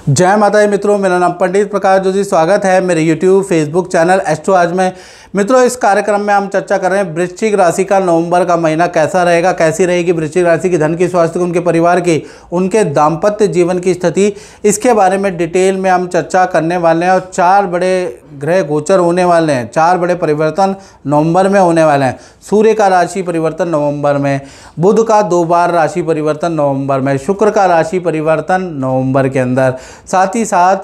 जय माता दी मित्रों, मेरा नाम पंडित प्रकाश जोशी। स्वागत है मेरे YouTube फेसबुक चैनल एस्ट्रो आज में। मित्रों, इस कार्यक्रम में हम चर्चा कर रहे हैं वृश्चिक राशि का नवंबर का महीना कैसा रहेगा, कैसी रहेगी वृश्चिक राशि की धन की, स्वास्थ्य की, उनके परिवार की, उनके दाम्पत्य जीवन की स्थिति, इसके बारे में डिटेल में हम चर्चा करने वाले हैं। और 4 बड़े ग्रह गोचर होने वाले हैं, 4 बड़े परिवर्तन नवंबर में होने वाले हैं। सूर्य का राशि परिवर्तन नवंबर में, बुध का 2 बार राशि परिवर्तन नवंबर में, शुक्र का राशि परिवर्तन नवंबर के अंदर, साथ ही साथ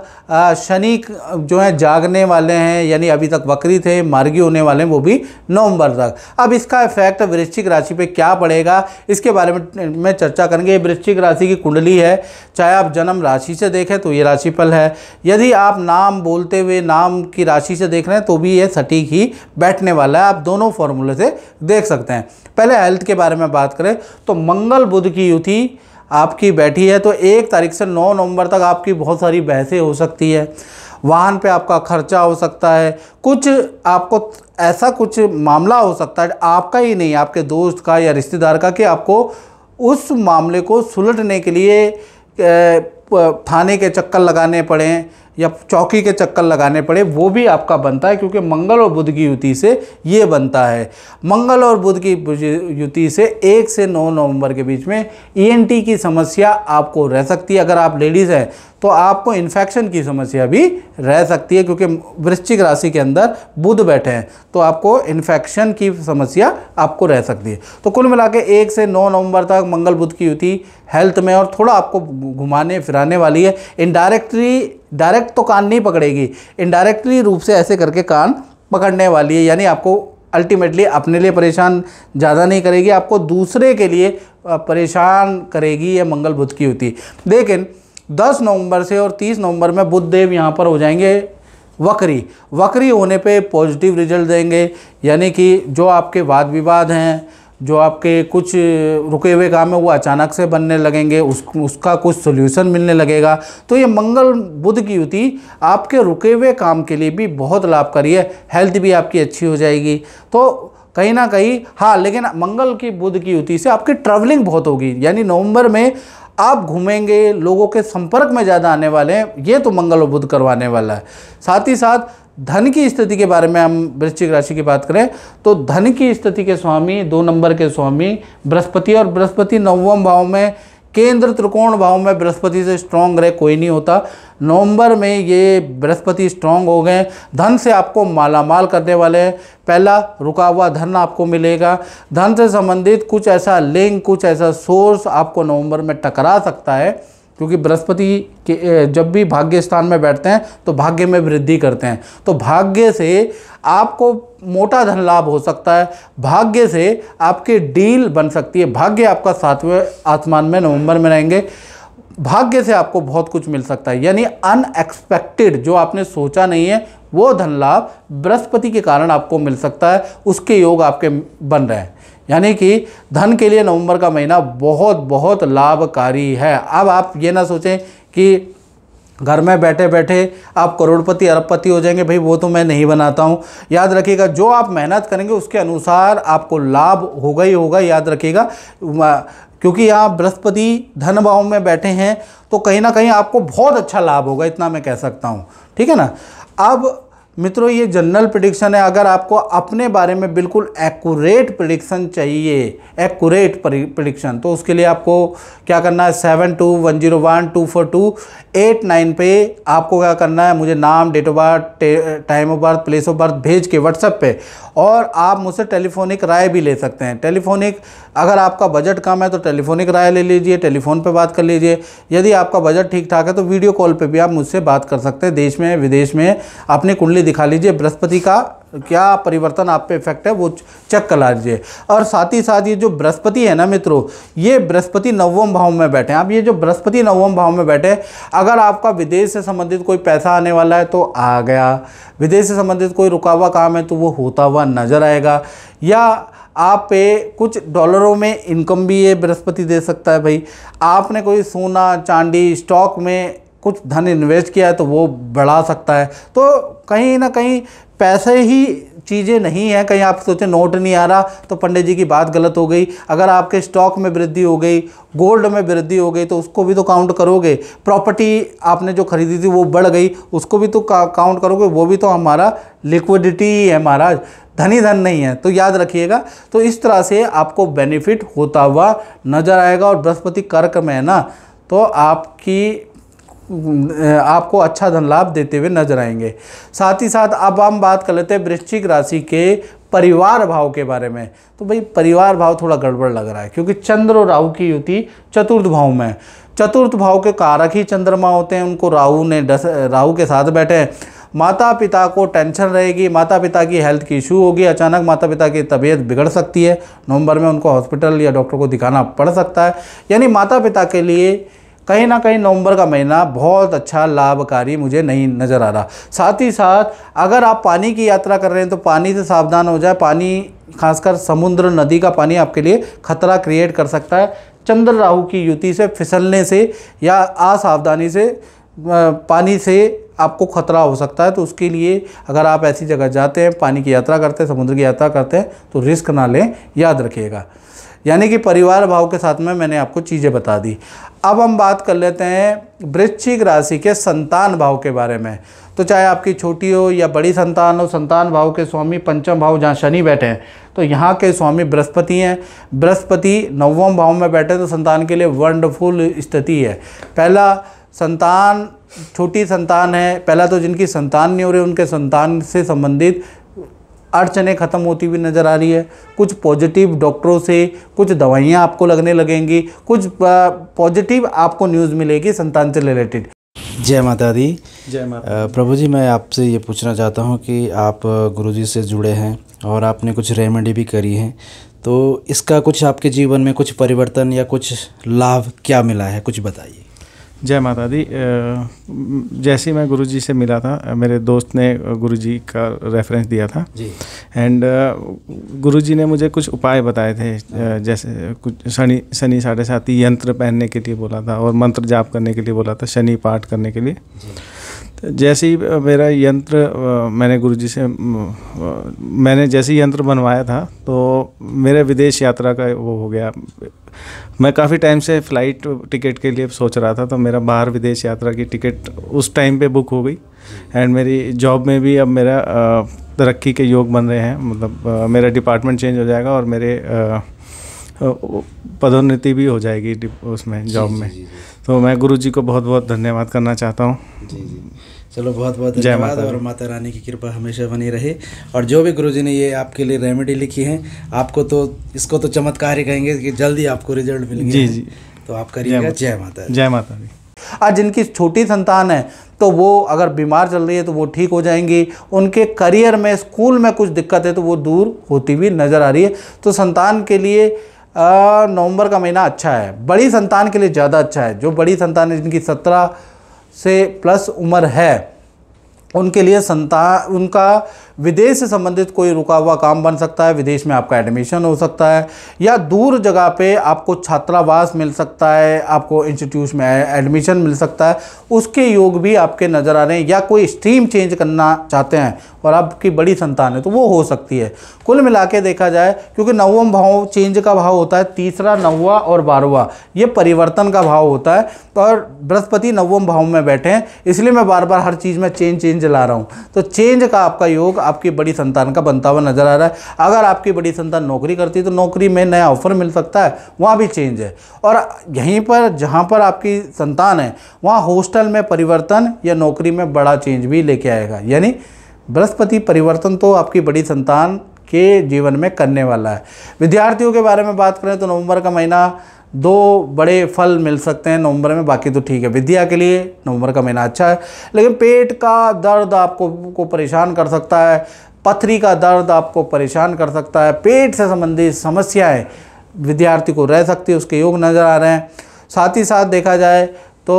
शनि जो है जागने वाले हैं, यानी अभी तक वक्री थे, मार्गी होने वाले हैं, वो भी नवंबर तक। अब इसका इफेक्ट वृश्चिक राशि पे क्या पड़ेगा, इसके बारे में चर्चा करेंगे। ये वृश्चिक राशि की कुंडली है, चाहे आप जन्म राशि से देखें तो ये राशिफल है, यदि आप नाम बोलते हुए नाम की राशि से देख रहे हैं तो भी ये सटीक ही बैठने वाला है। आप दोनों फॉर्मूले से देख सकते हैं। पहले हेल्थ के बारे में बात करें तो मंगल बुध की युति आपकी बैठी है, तो 1 तारीख से 9 नवंबर तक आपकी बहुत सारी बहसें हो सकती है, वाहन पे आपका खर्चा हो सकता है, कुछ आपको ऐसा कुछ मामला हो सकता है, आपका ही नहीं आपके दोस्त का या रिश्तेदार का, कि आपको उस मामले को सुलझने के लिए थाने के चक्कर लगाने पड़े या चौकी के चक्कर लगाने पड़े, वो भी आपका बनता है, क्योंकि मंगल और बुध की युति से ये बनता है। मंगल और बुध की युति से 1 से 9 नवंबर के बीच में ENT की समस्या आपको रह सकती है। अगर आप लेडीज़ हैं तो आपको इन्फेक्शन की समस्या भी रह सकती है, क्योंकि वृश्चिक राशि के अंदर बुध बैठे हैं, तो आपको इन्फेक्शन की समस्या आपको रह सकती है। तो कुल मिला के 1 से 9 नवंबर तक मंगल बुध की युति हेल्थ में और थोड़ा आपको घुमाने फिराने वाली है। डायरेक्ट तो कान नहीं पकड़ेगी, इनडायरेक्टली रूप से ऐसे करके कान पकड़ने वाली है, यानी आपको अल्टीमेटली अपने लिए परेशान ज़्यादा नहीं करेगी, आपको दूसरे के लिए परेशान करेगी ये मंगल बुध की युति। लेकिन 10 नवंबर से और 30 नवंबर में बुध देव यहाँ पर हो जाएंगे वक्री होने पे पॉजिटिव रिजल्ट देंगे, यानी कि जो आपके वाद विवाद हैं, जो आपके कुछ रुके हुए काम है, वो अचानक से बनने लगेंगे, उसका कुछ सोल्यूशन मिलने लगेगा। तो ये मंगल बुध की युति आपके रुके हुए काम के लिए भी बहुत लाभकारी है, हेल्थ भी आपकी अच्छी हो जाएगी। तो कहीं ना कहीं हाँ, लेकिन मंगल की बुध की युति से आपकी ट्रैवलिंग बहुत होगी, यानी नवंबर में आप घूमेंगे, लोगों के संपर्क में ज़्यादा आने वाले हैं, ये तो मंगल और बुध करवाने वाला है। साथ ही साथ धन की स्थिति के बारे में हम वृश्चिक राशि की बात करें तो धन की स्थिति के स्वामी 2 नंबर के स्वामी बृहस्पति, और बृहस्पति 9वें भाव में, केंद्र त्रिकोण भाव में बृहस्पति से स्ट्रॉन्ग रहे कोई नहीं होता। नवंबर में ये बृहस्पति स्ट्रॉन्ग हो गए, धन से आपको मालामाल करने वाले हैं। पहला रुका हुआ धन आपको मिलेगा, धन से संबंधित कुछ ऐसा लिंक, कुछ ऐसा सोर्स आपको नवंबर में टकरा सकता है, क्योंकि बृहस्पति के जब भी भाग्य स्थान में बैठते हैं तो भाग्य में वृद्धि करते हैं, तो भाग्य से आपको मोटा धन लाभ हो सकता है, भाग्य से आपके डील बन सकती है। भाग्य आपका 7वें आसमान में नवंबर में रहेंगे, भाग्य से आपको बहुत कुछ मिल सकता है, यानी अनएक्सपेक्टेड, जो आपने सोचा नहीं है वो धन लाभ बृहस्पति के कारण आपको मिल सकता है, उसके योग आपके बन रहे हैं। यानी कि धन के लिए नवंबर का महीना बहुत बहुत लाभकारी है। अब आप ये ना सोचें कि घर में बैठे बैठे आप करोड़पति अरबपति हो जाएंगे, भाई वो तो मैं नहीं बनाता हूँ। याद रखिएगा, जो आप मेहनत करेंगे उसके अनुसार आपको लाभ होगा ही होगा, याद रखिएगा, क्योंकि यहाँ बृहस्पति धन भाव में बैठे हैं तो कहीं ना कहीं आपको बहुत अच्छा लाभ होगा, इतना मैं कह सकता हूँ। ठीक है ना। अब मित्रों, ये जनरल प्रेडिक्शन है। अगर आपको अपने बारे में बिल्कुल एक्यूरेट प्रेडिक्शन चाहिए, एक्यूरेट प्रेडिक्शन, तो उसके लिए आपको क्या करना है, 7210124289 पे आपको क्या करना है, मुझे नाम, date of birth, time of birth, place of birth भेज के व्हाट्सएप पे, और आप मुझसे टेलीफोनिक राय भी ले सकते हैं। टेलीफोनिक, अगर आपका बजट कम है तो टेलीफोनिक राय ले लीजिए, टेलीफोन पे बात कर लीजिए। यदि आपका बजट ठीक ठाक है तो वीडियो कॉल पे भी आप मुझसे बात कर सकते हैं, देश में विदेश में। अपनी कुंडली दिखा लीजिए, बृहस्पति का क्या परिवर्तन आप पे इफेक्ट है वो चेक करा लीजिए। और साथ ही साथ ये जो बृहस्पति है ना मित्रों, ये बृहस्पति 9वें भाव में बैठे हैं। अब ये जो बृहस्पति 9वें भाव में बैठे, अगर आपका विदेश से संबंधित कोई पैसा आने वाला है तो आ गया, विदेश से संबंधित कोई रुका हुआ काम है तो वो होता हुआ नजर आएगा, या आप पे कुछ डॉलरों में इनकम भी ये बृहस्पति दे सकता है। भाई आपने कोई सोना चांदी स्टॉक में कुछ धन इन्वेस्ट किया है तो वो बढ़ा सकता है। तो कहीं ना कहीं पैसे ही चीज़ें नहीं है। कहीं आप सोचें नोट नहीं आ रहा तो पंडित जी की बात गलत हो गई। अगर आपके स्टॉक में वृद्धि हो गई, गोल्ड में वृद्धि हो गई तो उसको भी तो काउंट करोगे। प्रॉपर्टी आपने जो खरीदी थी वो बढ़ गई, उसको भी तो काउंट करोगे। वो भी तो हमारा लिक्विडिटी ही है महाराज, धन ही धन नहीं है। तो याद रखिएगा। तो इस तरह से आपको बेनिफिट होता हुआ नजर आएगा। और बृहस्पति कर्क में है ना, तो आपको अच्छा धन लाभ देते हुए नजर आएंगे। साथ ही साथ अब हम बात कर लेते हैं वृश्चिक राशि के परिवार भाव के बारे में। तो भाई परिवार भाव थोड़ा गड़बड़ लग रहा है, क्योंकि चंद्र और राहु की युति चतुर्थ भाव में है। चतुर्थ भाव के कारक ही चंद्रमा होते हैं, उनको राहु के साथ बैठे हैं। माता पिता को टेंशन रहेगी, माता पिता की हेल्थ की इशू होगी, अचानक माता पिता की तबीयत बिगड़ सकती है। नवंबर में उनको हॉस्पिटल या डॉक्टर को दिखाना पड़ सकता है। यानी माता पिता के लिए कहीं ना कहीं नवंबर का महीना बहुत अच्छा लाभकारी मुझे नहीं नज़र आ रहा। साथ ही साथ अगर आप पानी की यात्रा कर रहे हैं तो पानी से सावधान हो जाए। पानी खासकर समुद्र नदी का पानी आपके लिए खतरा क्रिएट कर सकता है। चंद्र राहु की युति से फिसलने से या असावधानी से पानी से आपको खतरा हो सकता है। तो उसके लिए अगर आप ऐसी जगह जाते हैं, पानी की यात्रा करते हैं, समुद्र की यात्रा करते हैं तो रिस्क ना लें, याद रखिएगा। यानी कि परिवार भाव के साथ में मैंने आपको चीज़ें बता दी। अब हम बात कर लेते हैं वृश्चिक राशि के संतान भाव के बारे में। तो चाहे आपकी छोटी हो या बड़ी संतान हो, संतान भाव के स्वामी पंचम भाव जहाँ शनि बैठे हैं तो यहाँ के स्वामी बृहस्पति हैं। बृहस्पति नवम भाव में बैठे तो संतान के लिए वंडरफुल स्थिति है। पहला संतान, छोटी संतान है, पहला तो जिनकी संतान नहीं हो रही उनके संतान से संबंधित अड़चनें खत्म होती हुई नज़र आ रही है। कुछ पॉजिटिव डॉक्टरों से कुछ दवाइयाँ आपको लगने लगेंगी, कुछ पॉजिटिव आपको न्यूज़ मिलेगी संतान से रिलेटेड। जय माता दी। जय माता। प्रभु जी, मैं आपसे ये पूछना चाहता हूँ कि आप गुरुजी से जुड़े हैं और आपने कुछ रेमेडी भी करी है, तो इसका कुछ आपके जीवन में कुछ परिवर्तन या कुछ लाभ क्या मिला है, कुछ बताइए। जय माता दी। जैसे ही मैं गुरुजी से मिला था, मेरे दोस्त ने गुरुजी का रेफरेंस दिया था जी। एंड गुरुजी ने मुझे कुछ उपाय बताए थे। जैसे कुछ शनि 7.5 यंत्र पहनने के लिए बोला था और मंत्र जाप करने के लिए बोला था, शनि पाठ करने के लिए। जैसे ही मेरा यंत्र मैंने गुरुजी से मैंने जैसे ही यंत्र बनवाया था तो मेरे विदेश यात्रा का वो हो गया। मैं काफ़ी टाइम से फ़्लाइट टिकट के लिए सोच रहा था, तो मेरा बाहर विदेश यात्रा की टिकट उस टाइम पे बुक हो गई। एंड मेरी जॉब में भी अब मेरा तरक्की के योग बन रहे हैं। मतलब मेरा डिपार्टमेंट चेंज हो जाएगा और मेरे पदोन्नति भी हो जाएगी उसमें, जॉब में। तो मैं गुरुजी को बहुत बहुत धन्यवाद करना चाहता हूँ। जी। चलो बहुत बहुत धन्यवाद और माता रानी की कृपा हमेशा बनी रहे। और जो भी गुरुजी ने ये आपके लिए रेमेडी लिखी है, आपको तो इसको तो चमत्कार ही कहेंगे कि जल्दी आपको रिजल्ट मिल गया। जी। तो आप करिएगा। जय माता। जय माता दी। आज जिनकी छोटी संतान है तो वो अगर बीमार चल रही है तो वो ठीक हो जाएंगी। उनके करियर में, स्कूल में कुछ दिक्कत है तो वो दूर होती हुई नज़र आ रही है। तो संतान के लिए नवंबर का महीना अच्छा है। बड़ी संतान के लिए ज़्यादा अच्छा है। जो बड़ी संतान है, जिनकी 17 से प्लस उम्र है, उनके लिए उनका विदेश से संबंधित कोई रुका हुआ काम बन सकता है। विदेश में आपका एडमिशन हो सकता है या दूर जगह पे आपको छात्रावास मिल सकता है, आपको इंस्टीट्यूट में एडमिशन मिल सकता है। उसके योग भी आपके नज़र आ रहे हैं। या कोई स्ट्रीम चेंज करना चाहते हैं और आपकी बड़ी संतान है तो वो हो सकती है। कुल मिला के देखा जाए, क्योंकि नवम भाव चेंज का भाव होता है, तीसरा, 9वां और 12वां ये परिवर्तन का भाव होता है। और बृहस्पति नवम भाव में बैठे हैं, इसलिए मैं बार बार हर चीज़ में चेंज ला रहा हूँ। तो चेंज का आपका योग आपकी बड़ी संतान का बनता हुआ नजर आ रहा है। अगर आपकी बड़ी संतान नौकरी करती है तो नौकरी में नया ऑफर मिल सकता है, वहाँ भी चेंज है। और यहीं पर जहाँ पर आपकी संतान है वहाँ हॉस्टल में परिवर्तन या नौकरी में बड़ा चेंज भी लेके आएगा। यानी बृहस्पति परिवर्तन तो आपकी बड़ी संतान के जीवन में करने वाला है। विद्यार्थियों के बारे में बात करें तो नवंबर का महीना 2 बड़े फल मिल सकते हैं नवंबर में, बाकी तो ठीक है। विद्या के लिए नवंबर का महीना अच्छा है, लेकिन पेट का दर्द आपको परेशान कर सकता है, पथरी का दर्द आपको परेशान कर सकता है, पेट से संबंधित समस्याएं विद्यार्थी को रह सकती है, उसके योग नज़र आ रहे हैं। साथ ही साथ देखा जाए तो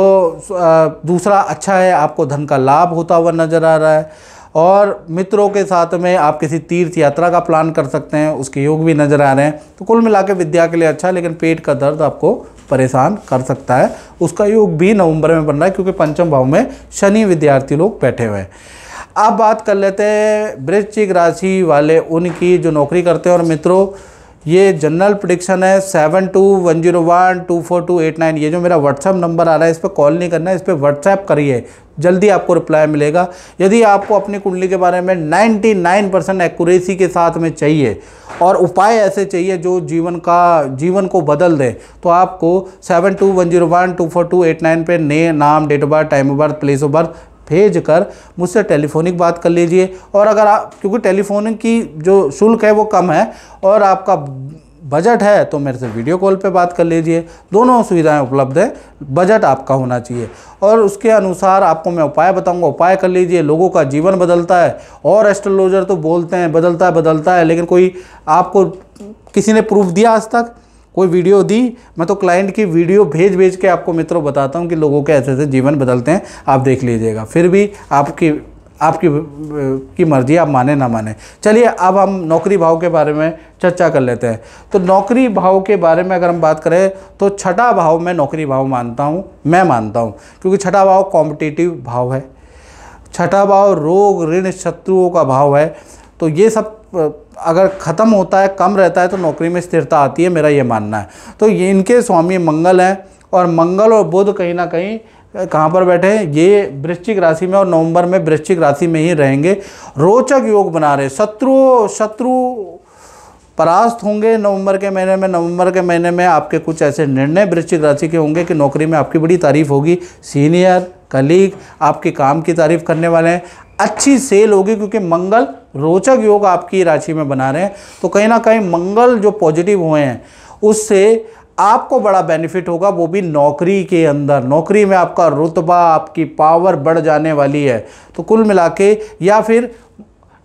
दूसरा अच्छा है, आपको धन का लाभ होता हुआ नज़र आ रहा है। और मित्रों के साथ में आप किसी तीर्थ यात्रा का प्लान कर सकते हैं, उसके योग भी नज़र आ रहे हैं। तो कुल मिला के विद्या के लिए अच्छा, लेकिन पेट का दर्द आपको परेशान कर सकता है, उसका योग भी नवंबर में बन रहा है, क्योंकि पंचम भाव में शनि विद्यार्थी लोग बैठे हुए हैं। अब बात कर लेते हैं वृश्चिक राशि वाले उनकी जो नौकरी करते हैं। और मित्रों, ये जनरल प्रेडिक्शन है 7210124289। ये जो मेरा व्हाट्सएप नंबर आ रहा है, इस पर कॉल नहीं करना है, इस पर व्हाट्सएप करिए, जल्दी आपको रिप्लाई मिलेगा। यदि आपको अपनी कुंडली के बारे में 99% एक्यूरेसी के साथ में चाहिए और उपाय ऐसे चाहिए जो जीवन को बदल दे, तो आपको 7210124289 पे नाम, date of birth, time of birth, place of birth भेज कर मुझसे टेलीफोनिक बात कर लीजिए। और अगर आप, क्योंकि टेलीफोनिक की जो शुल्क है वो कम है और आपका बजट है, तो मेरे से वीडियो कॉल पे बात कर लीजिए। दोनों सुविधाएं उपलब्ध है, बजट आपका होना चाहिए और उसके अनुसार आपको मैं उपाय बताऊंगा, उपाय कर लीजिए। लोगों का जीवन बदलता है और एस्ट्रोलॉजर तो बोलते हैं बदलता है, लेकिन कोई आपको किसी ने प्रूफ दिया आज तक? कोई वीडियो दी? मैं तो क्लाइंट की वीडियो भेज के आपको मित्रों बताता हूं कि लोगों के ऐसे ऐसे जीवन बदलते हैं, आप देख लीजिएगा। फिर भी आपकी मर्जी, आप माने ना माने। चलिए अब हम नौकरी भाव के बारे में चर्चा कर लेते हैं। तो नौकरी भाव के बारे में अगर हम बात करें तो छठा भाव मैं नौकरी भाव मानता हूँ, क्योंकि छठा भाव कॉम्पिटिटिव भाव है, छठा भाव रोग ऋण शत्रुओं का भाव है। तो ये सब अगर ख़त्म होता है, कम रहता है, तो नौकरी में स्थिरता आती है, मेरा ये मानना है। तो ये इनके स्वामी मंगल हैं और मंगल और बुध कहीं ना कहीं कहाँ पर बैठे हैं? ये वृश्चिक राशि में, और नवंबर में वृश्चिक राशि में ही रहेंगे। रोचक योग बना रहे, शत्रु परास्त होंगे नवंबर के महीने में। नवंबर के महीने में आपके कुछ ऐसे निर्णय वृश्चिक राशि के होंगे कि नौकरी में आपकी बड़ी तारीफ होगी, सीनियर कलीग आपके काम की तारीफ करने वाले हैं, अच्छी सेल होगी, क्योंकि मंगल रोचक योग आपकी राशि में बना रहे हैं। तो कहीं ना कहीं मंगल जो पॉजिटिव हुए हैं उससे आपको बड़ा बेनिफिट होगा, वो भी नौकरी के अंदर। नौकरी में आपका रुतबा, आपकी पावर बढ़ जाने वाली है। तो कुल मिला के, या फिर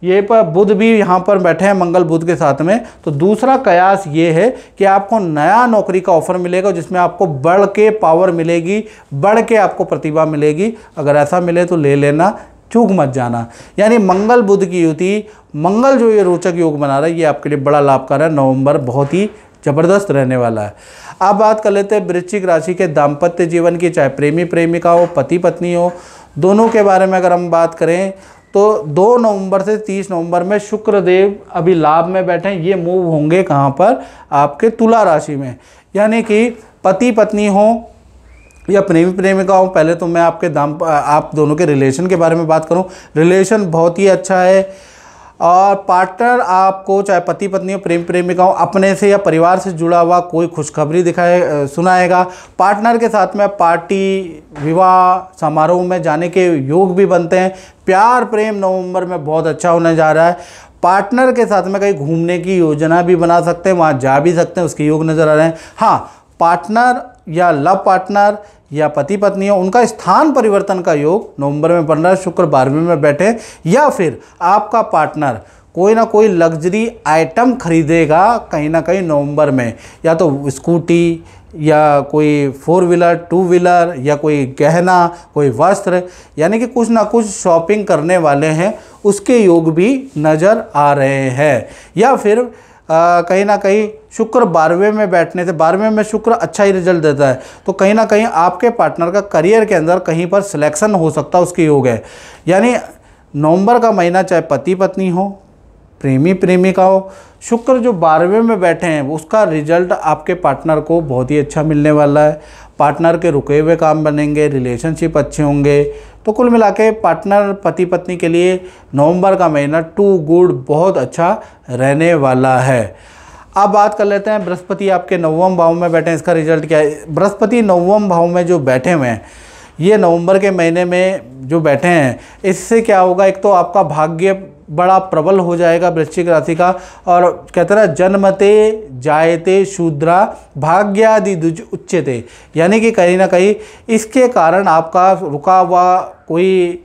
ये पर बुध भी यहाँ पर बैठे हैं मंगल बुध के साथ में, तो दूसरा कयास ये है कि आपको नया नौकरी का ऑफर मिलेगा जिसमें आपको बढ़ के पावर मिलेगी, बढ़ के आपको प्रतिभा मिलेगी। अगर ऐसा मिले तो ले लेना, चूक मत जाना। यानी मंगल बुध की युति, मंगल जो ये रोचक योग बना रहा है, ये आपके लिए बड़ा लाभकारी है। नवंबर बहुत ही जबरदस्त रहने वाला है। अब बात कर लेते हैं वृश्चिक राशि के दाम्पत्य जीवन की, चाहे प्रेमी प्रेमिका हो, पति पत्नी हो, दोनों के बारे में अगर हम बात करें तो 2 नवंबर से 30 नवंबर में शुक्रदेव अभी लाभ में बैठे हैं। ये मूव होंगे कहाँ पर? आपके तुला राशि में। यानी कि पति पत्नी हो या प्रेमी प्रेमिका हो, पहले तो मैं आप दोनों के रिलेशन के बारे में बात करूं, रिलेशन बहुत ही अच्छा है। और पार्टनर आपको, चाहे पति पत्नी हो, प्रेमी प्रेमिका हो, अपने से या परिवार से जुड़ा हुआ कोई खुशखबरी सुनाएगा। पार्टनर के साथ में पार्टी, विवाह समारोह में जाने के योग भी बनते हैं। प्यार प्रेम नवंबर में बहुत अच्छा होने जा रहा है। पार्टनर के साथ में कहीं घूमने की योजना भी बना सकते हैं, वहाँ जा भी सकते हैं, उसके योग नज़र आ रहे हैं। हाँ, पार्टनर या लव पार्टनर या पति पत्नी हो, उनका स्थान परिवर्तन का योग नवंबर में बन रहा है। शुक्र 12वें में बैठे, या फिर आपका पार्टनर कोई ना कोई लग्जरी आइटम खरीदेगा कहीं ना कहीं नवंबर में, या तो स्कूटी या कोई 4 व्हीलर 2 व्हीलर या कोई गहना, कोई वस्त्र, यानी कि कुछ ना कुछ शॉपिंग करने वाले हैं, उसके योग भी नज़र आ रहे हैं। या फिर कहीं ना कहीं शुक्र 12वें में बैठने से, 12वें में शुक्र अच्छा ही रिजल्ट देता है, तो कहीं ना कहीं आपके पार्टनर का करियर के अंदर कहीं पर सिलेक्शन हो सकता है, उसके योग है। यानी नवंबर का महीना चाहे पति पत्नी हो, प्रेमी प्रेमिका हो, शुक्र जो 12वें में बैठे हैं उसका रिजल्ट आपके पार्टनर को बहुत ही अच्छा मिलने वाला है। पार्टनर के रुके हुए काम बनेंगे, रिलेशनशिप अच्छे होंगे। तो कुल मिला के पार्टनर पति पत्नी के लिए नवंबर का महीना टू गुड, बहुत अच्छा रहने वाला है। अब बात कर लेते हैं बृहस्पति आपके 9वें भाव में बैठे हैं, इसका रिजल्ट क्या है? बृहस्पति 9वें भाव में जो बैठे हुए हैं, ये नवंबर के महीने में जो बैठे हैं, इससे क्या होगा? एक तो आपका भाग्य बड़ा प्रबल हो जाएगा वृश्चिक राशि का, और कहते हैं जन्मते जायते शूद्रा भाग्यादि द्विज उच्यते, यानी कि कहीं ना कहीं इसके कारण आपका रुका हुआ कोई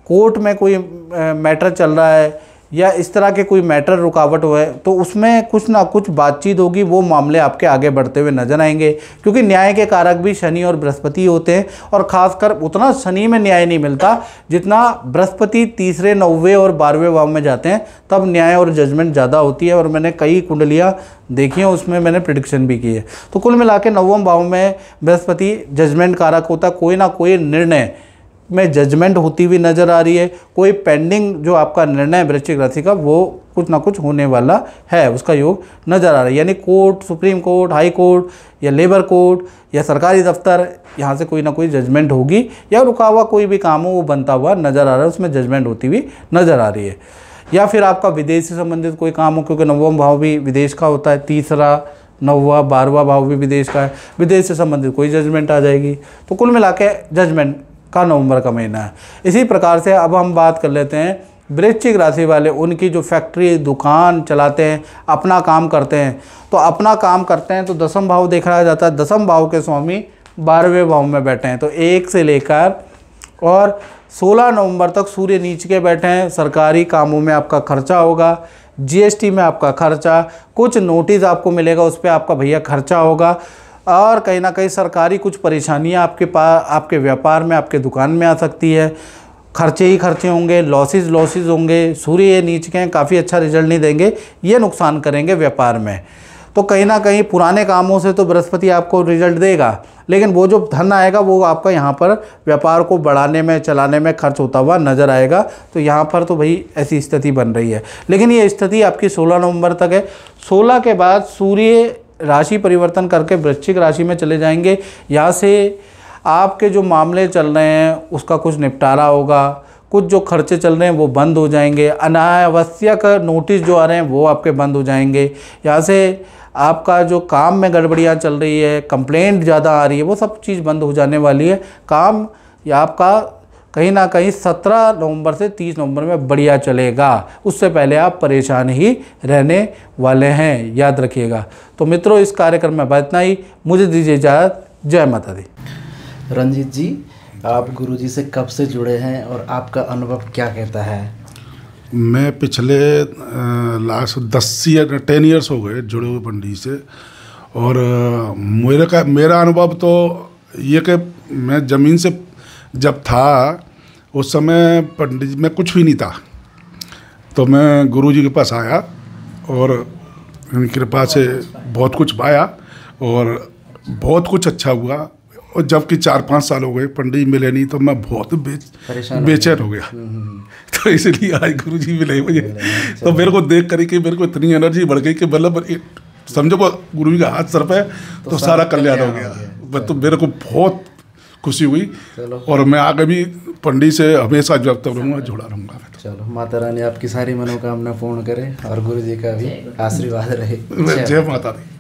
कोर्ट में कोई मैटर चल रहा है या इस तरह के कोई मैटर रुकावट हुए तो उसमें कुछ ना कुछ बातचीत होगी, वो मामले आपके आगे बढ़ते हुए नजर आएंगे। क्योंकि न्याय के कारक भी शनि और बृहस्पति होते हैं, और ख़ासकर उतना शनि में न्याय नहीं मिलता जितना बृहस्पति तीसरे, 9वें और 12वें भाव में जाते हैं, तब न्याय और जजमेंट ज़्यादा होती है। और मैंने कई कुंडलियाँ देखी हैं, उसमें मैंने प्रिडिक्शन भी की है। तो कुल मिला के 9वें भाव में बृहस्पति जजमेंट कारक होता है। कोई ना कोई निर्णय में जजमेंट होती हुई नज़र आ रही है। कोई पेंडिंग जो आपका निर्णय है वृश्चिक राशि का, वो कुछ ना कुछ होने वाला है, उसका योग नज़र आ रहा है। यानी court, supreme court, high court या लेबर कोर्ट या सरकारी दफ्तर, यहाँ से कोई ना कोई जजमेंट होगी, या रुका हुआ कोई भी काम हो वो बनता हुआ नज़र आ रहा है, उसमें जजमेंट होती हुई नज़र आ रही है। या फिर आपका विदेश से संबंधित कोई काम हो, क्योंकि 9वां भाव भी विदेश का होता है, तीसरा, 9वां, 12वां भाव भी विदेश का है, विदेश से संबंधित कोई जजमेंट आ जाएगी। तो कुल मिला के जजमेंट का नवंबर का महीना है। इसी प्रकार से अब हम बात कर लेते हैं वृश्चिक राशि वाले, उनकी जो फैक्ट्री, दुकान चलाते हैं, अपना काम करते हैं। तो अपना काम करते हैं तो 10वां भाव देखा जाता है। 10वां भाव के स्वामी 12वें भाव में बैठे हैं। तो 1 से लेकर और 16 नवंबर तक सूर्य नीच के बैठे हैं। सरकारी कामों में आपका खर्चा होगा, जीएसटी में आपका खर्चा, कुछ नोटिस आपको मिलेगा, उस पर आपका भैया खर्चा होगा, और कहीं ना कहीं सरकारी कुछ परेशानियां आपके व्यापार में, आपके दुकान में आ सकती है। खर्चे ही खर्चे होंगे, लॉसेस होंगे। सूर्य ये नीच के हैं, काफ़ी अच्छा रिजल्ट नहीं देंगे, ये नुकसान करेंगे व्यापार में। तो कहीं ना कहीं पुराने कामों से तो बृहस्पति आपको रिजल्ट देगा, लेकिन वो जो धन आएगा वो आपका यहाँ पर व्यापार को बढ़ाने में, चलाने में खर्च होता हुआ नज़र आएगा। तो यहाँ पर तो भाई ऐसी स्थिति बन रही है। लेकिन ये स्थिति आपकी 16 नवंबर तक है। 16 के बाद सूर्य राशि परिवर्तन करके वृश्चिक राशि में चले जाएंगे। यहाँ से आपके जो मामले चल रहे हैं उसका कुछ निपटारा होगा, कुछ जो खर्चे चल रहे हैं वो बंद हो जाएंगे, अनावश्यक नोटिस जो आ रहे हैं वो आपके बंद हो जाएंगे। यहाँ से आपका जो काम में गड़बड़ियाँ चल रही है, कंप्लेंट ज़्यादा आ रही है, वो सब चीज़ बंद हो जाने वाली है। काम या आपका कहीं ना कहीं 17 नवंबर से 30 नवंबर में बढ़िया चलेगा। उससे पहले आप परेशान ही रहने वाले हैं, याद रखिएगा। तो मित्रों, इस कार्यक्रम में बस इतना ही। मुझे दीजिए इजाज़त। जय माता दी। रंजीत जी, आप गुरुजी से कब से जुड़े हैं और आपका अनुभव क्या कहता है? मैं पिछले लास्ट 10 ईयर्स हो गए जुड़े हुए पंडित से। और मेरा अनुभव तो ये कि मैं ज़मीन से जब था उस समय पंडित में कुछ भी नहीं था, तो मैं गुरुजी के पास आया और उनकी कृपा से बहुत कुछ पाया और बहुत कुछ अच्छा हुआ। और जबकि 4-5 साल हो गए पंडित मिले नहीं, तो मैं बहुत बेचैन हो गया। तो इसलिए आज गुरुजी मिले मुझे, तो मेरे को देख कर के मेरे को इतनी एनर्जी बढ़ गई कि मतलब समझो गुरुजी का हाथ सर पे तो सारा कल्याण हो गया। तो मेरे को बहुत खुशी हुई और मैं आगे भी पंडित से हमेशा जब तक रहूँगा जुड़ा रहूँगा। चलो, माता रानी आपकी सारी मनोकामना पूर्ण करे और गुरुजी का भी आशीर्वाद रहे। जय माता दी।